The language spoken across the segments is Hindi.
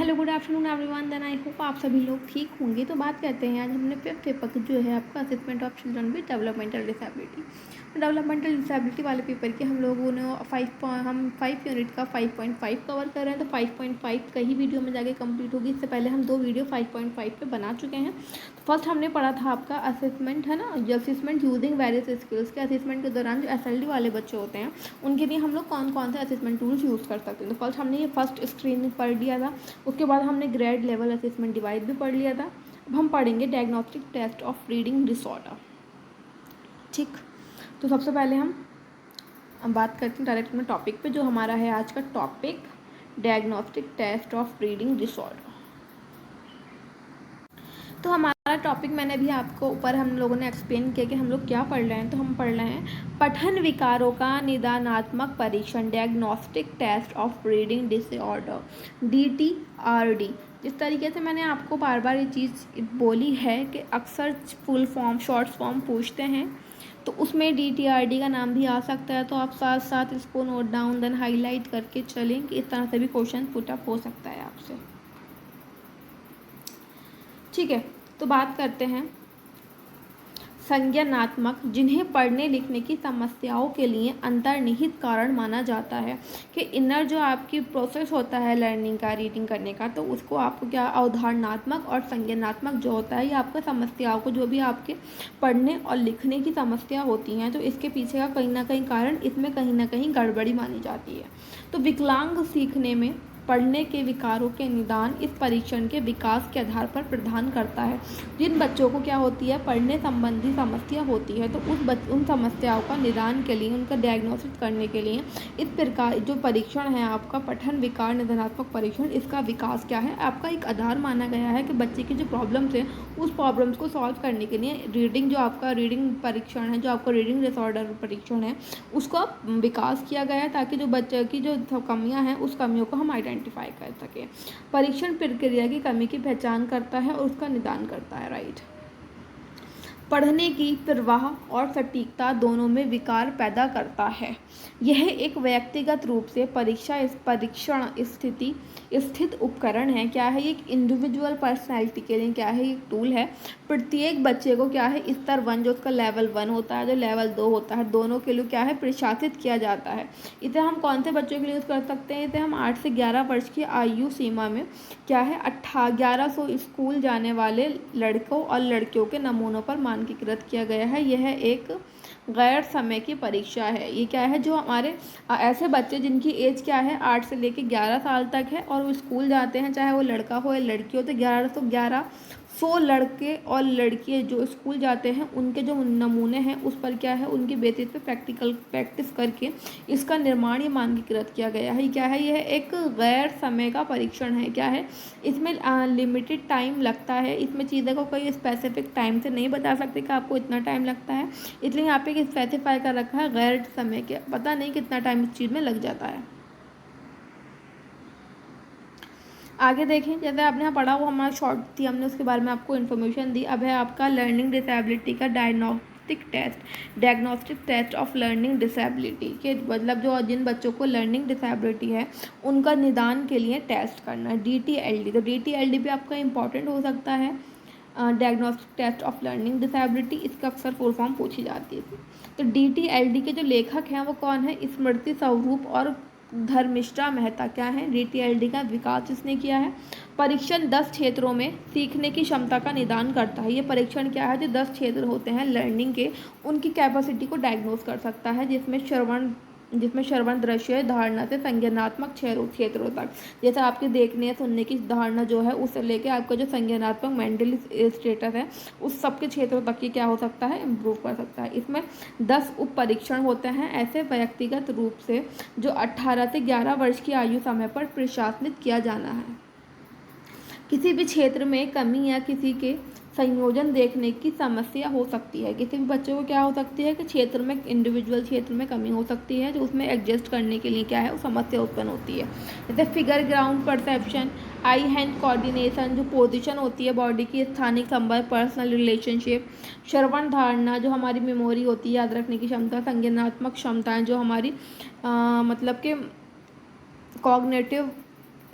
Hello good afternoon everyone, then I hope आप सभी लोग ठीक होंगे। तो बात करते हैं आज हमने फिफ्थ पेपर जो है आपका assessment of children with developmental disability. Developmental disability वाले पेपर के हम लोगों ने 5 यूनिट का 5.5 कवर कर रहे हैं। तो 5.5 का ही वीडियो में जाके कंप्लीट होगी। इससे पहले हम 2 वीडियो 5.5 पे बना चुके हैं। तो फर्स्ट हमने पढ़ा था आपका असेसमेंट, है ना, जो असेसमेंट यूजिंग वेरियस स्किल्स के असेसमेंट के दौरान जो SLD वाले बच्चे होते हैं उनके लिए हम लोग कौन कौन से असेसमेंट टूल्स यूज़ कर सकते हैं। तो फर्स्ट हमने ये फर्स्ट स्क्रीनिंग पढ़ लिया था। उसके बाद हमने ग्रेड लेवल असेसमेंट डिवाइस भी पढ़ लिया था। अब हम पढ़ेंगे diagnostic test of reading disorder. ठीक, तो सबसे पहले हम बात करते हैं डायरेक्ट में टॉपिक पे। जो हमारा है आज का topic diagnostic test of reading disorder. तो हमारा टॉपिक मैंने अभी आपको ऊपर हम लोगों ने एक्सप्लेन किया कि हम लोग क्या पढ़ रहे हैं। तो हम पढ़ रहे हैं पठन विकारों का निदानात्मक परीक्षण, diagnostic test of reading disorder, DTRD। जिस तरीके से मैंने आपको बार बार ये चीज़ बोली है कि अक्सर फुल फॉर्म शॉर्ट फॉर्म पूछते हैं, तो उसमें DTRD का नाम भी आ सकता है। तो आप साथ साथ इसको नोट डाउन देन हाईलाइट करके चलें कि इस तरह से भी क्वेश्चन पुट अप हो सकता है आपसे। ठीक है, तो बात करते हैं संज्ञानात्मक, जिन्हें पढ़ने लिखने की समस्याओं के लिए अंतर्निहित कारण माना जाता है। कि इनर जो आपकी प्रोसेस होता है लर्निंग का, रीडिंग करने का, तो उसको आपको क्या अवधारणात्मक और संज्ञानात्मक जो होता है ये आपका समस्याओं को, जो भी आपके पढ़ने और लिखने की समस्या होती हैं, तो इसके पीछे का कहीं ना कहीं कारण, इसमें कहीं ना कहीं गड़बड़ी मानी जाती है। तो विकलांग सीखने में पढ़ने के विकारों के निदान इस परीक्षण के विकास के आधार पर प्रदान करता है। जिन बच्चों को क्या होती है, पढ़ने संबंधी समस्या होती है, तो उन समस्याओं का निदान के लिए, उनका डायग्नोसिस करने के लिए इस प्रकार जो परीक्षण है आपका पठन विकार निदानात्मक परीक्षण, इसका विकास क्या है, आपका एक आधार माना गया है कि बच्चे की जो प्रॉब्लम्स हैं उस प्रॉब्लम्स को सॉल्व करने के लिए रीडिंग, जो आपका रीडिंग परीक्षण है, जो आपका रीडिंग डिसऑर्डर परीक्षण है, उसका विकास किया गया है ताकि जो बच्चे की जो कमियां हैं उस कमियों को हम आइडेंटिफाई कर सके। परीक्षण प्रक्रिया की कमी की पहचान करता है और उसका निदान करता है। राइट, पढ़ने की प्रवाह और सटीकता दोनों में विकार पैदा करता है। यह एक व्यक्तिगत रूप से परीक्षण स्थित उपकरण है। क्या है, एक इंडिविजुअल पर्सनैलिटी के लिए क्या है, एक टूल है। प्रत्येक बच्चे को क्या है, स्तर 1 जो उसका लेवल 1 होता है, जो लेवल 2 होता है, दोनों के लिए क्या है प्रशासित किया जाता है। इसे हम कौन से बच्चों के लिए यूज़ कर सकते हैं, इसे हम 8 से 11 वर्ष की आयु सीमा में क्या है 1100 स्कूल जाने वाले लड़कों और लड़कियों के नमूनों पर मानकीकृत किया गया है। यह एक गैर समय की परीक्षा है। ये क्या है, जो हमारे ऐसे बच्चे जिनकी एज क्या है 8 से लेकर 11 साल तक है और वो स्कूल जाते हैं, चाहे वो लड़का हो या लड़की हो, तो 1100 लड़के और लड़कियाँ जो स्कूल जाते हैं उनके जो नमूने हैं उस पर क्या है, उनकी बेसिस पे प्रैक्टिस करके इसका निर्माण ये मानकीकृत किया गया है। क्या है, यह एक गैर समय का परीक्षण है। क्या है, इसमें लिमिटेड टाइम लगता है। इसमें चीज़ों को कोई स्पेसिफिक टाइम से नहीं बता सकते कि आपको इतना टाइम लगता है, इसलिए यहाँ पे स्पेसिफाई कर रखा है गैर समय के, पता नहीं कितना टाइम इस चीज़ में लग जाता है। आगे देखें, जैसे आपने यहाँ पढ़ा वो हमारा शॉर्ट थी, हमने उसके बारे में आपको इन्फॉर्मेशन दी। अब है आपका लर्निंग डिसेबिलिटी का diagnostic test of learning disability के मतलब जो जिन बच्चों को लर्निंग डिसेबिलिटी है उनका निदान के लिए टेस्ट करना, DTLD। तो DTLD भी आपका इंपॉर्टेंट हो सकता है, diagnostic test of learning disability, इसका अक्सर फुल फॉर्म पूछी जाती है। तो DTLD के जो लेखक हैं वो कौन है, स्मृति स्वरूप और धर्मिष्ठा मेहता। क्या है, DTLD का विकास इसने किया है। परीक्षण 10 क्षेत्रों में सीखने की क्षमता का निदान करता है। ये परीक्षण क्या है, जो 10 क्षेत्र होते हैं लर्निंग के, उनकी कैपेसिटी को डायग्नोस कर सकता है, जिसमें श्रवण दृश्य धारणा से संज्ञानात्मक क्षेत्रों तक, जैसे आपके देखने सुनने की धारणा जो है उससे लेके आपका जो संज्ञानात्मक मेंटल स्टेटस है उस सब के क्षेत्रों तक की क्या हो सकता है, इम्प्रूव कर सकता है। इसमें 10 उप परीक्षण होते हैं ऐसे व्यक्तिगत रूप से जो 18 से 11 वर्ष की आयु समय पर प्रशासित किया जाना है। किसी भी क्षेत्र में कमी या किसी के संयोजन देखने की समस्या हो सकती है। किसी भी बच्चे को क्या हो सकती है कि क्षेत्र में, इंडिविजुअल क्षेत्र में कमी हो सकती है, जो उसमें एडजस्ट करने के लिए क्या है वो समस्या उत्पन्न होती है। जैसे फिगर ग्राउंड परसेप्शन, आई हैंड कोऑर्डिनेशन, जो पोजीशन होती है बॉडी की, स्थानिक संबंध, पर्सनल रिलेशनशिप, श्रवण धारणा, जो हमारी मेमोरी होती है, याद रखने की क्षमता, संज्ञानात्मक क्षमताएँ, जो हमारी मतलब कि कॉग्निटिव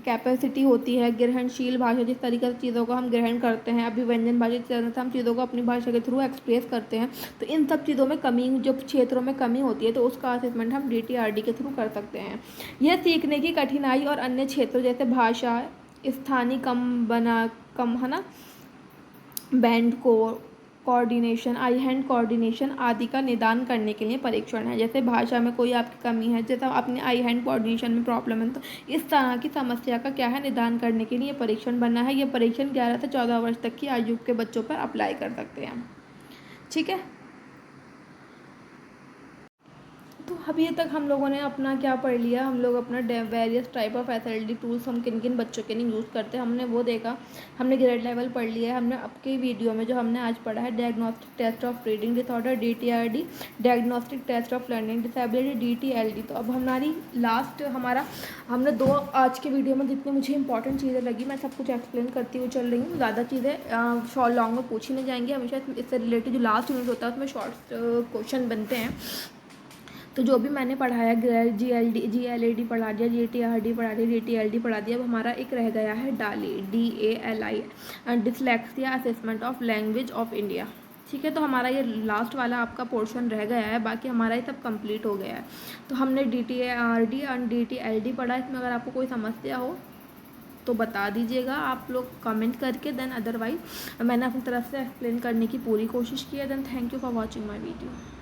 कैपेसिटी होती है, ग्रहणशील भाषा जिस तरीके से चीज़ों को हम ग्रहण करते हैं, अभिव्यंजन भाषा जिस तरह से हम चीज़ों को अपनी भाषा के थ्रू एक्सप्रेस करते हैं, तो इन सब चीज़ों में कमी, जो क्षेत्रों में कमी होती है तो उसका असेसमेंट हम DTRD के थ्रू कर सकते हैं। यह सीखने की कठिनाई और अन्य क्षेत्रों जैसे भाषा, स्थानीय कम है ना, बैंड कोऑर्डिनेशन, आई हैंड कोऑर्डिनेशन आदि का निदान करने के लिए परीक्षण है। जैसे भाषा में कोई आपकी कमी है, जैसे अपने आई हैंड कोऑर्डिनेशन में प्रॉब्लम है, तो इस तरह की समस्या का क्या है, निदान करने के लिए परीक्षण बना है। ये परीक्षण 11 से 14 वर्ष तक की आयु के बच्चों पर अप्लाई कर सकते हैं। ठीक है, तो अभी तक हम लोगों ने अपना क्या पढ़ लिया, हम लोग अपना various type of SLD tools हम किन किन बच्चों के लिए यूज़ करते हैं हमने वो देखा। हमने ग्रेड लेवल पढ़ लिया है। हमने आपके वीडियो में जो हमने आज पढ़ा है, diagnostic test of reading disorder DTRD, diagnostic test of learning disability DTLD। तो अब हमारी लास्ट हमने 2 आज के वीडियो में जितनी मुझे इंपॉर्टेंट चीज़ें लगी मैं सब कुछ एक्सप्लेन करती हुई चल रही हूँ। ज़्यादा चीज़ें शॉर्ट लॉन्ग में पूछी नहीं जाएंगी, हमेशा इससे रिलेटेड जो लास्ट यूनिट होता है उसमें शॉर्ट क्वेश्चन बनते हैं। तो जो भी मैंने पढ़ाया, GLD पढ़ा दिया, GTRD पढ़ा दिया, DTLD पढ़ा दिया। अब हमारा एक रह गया है DALI, dyslexia assessment of language of India. ठीक है, तो हमारा ये लास्ट वाला आपका पोर्शन रह गया है, बाकी हमारा ये सब कंप्लीट हो गया है। तो हमने DTRD और DTLD पढ़ा। इसमें अगर आपको कोई समस्या हो तो बता दीजिएगा आप लोग कमेंट करके। देन अदरवाइज मैंने अपनी तरफ से एक्सप्लेन करने की पूरी कोशिश की है। Then thank you for watching my video.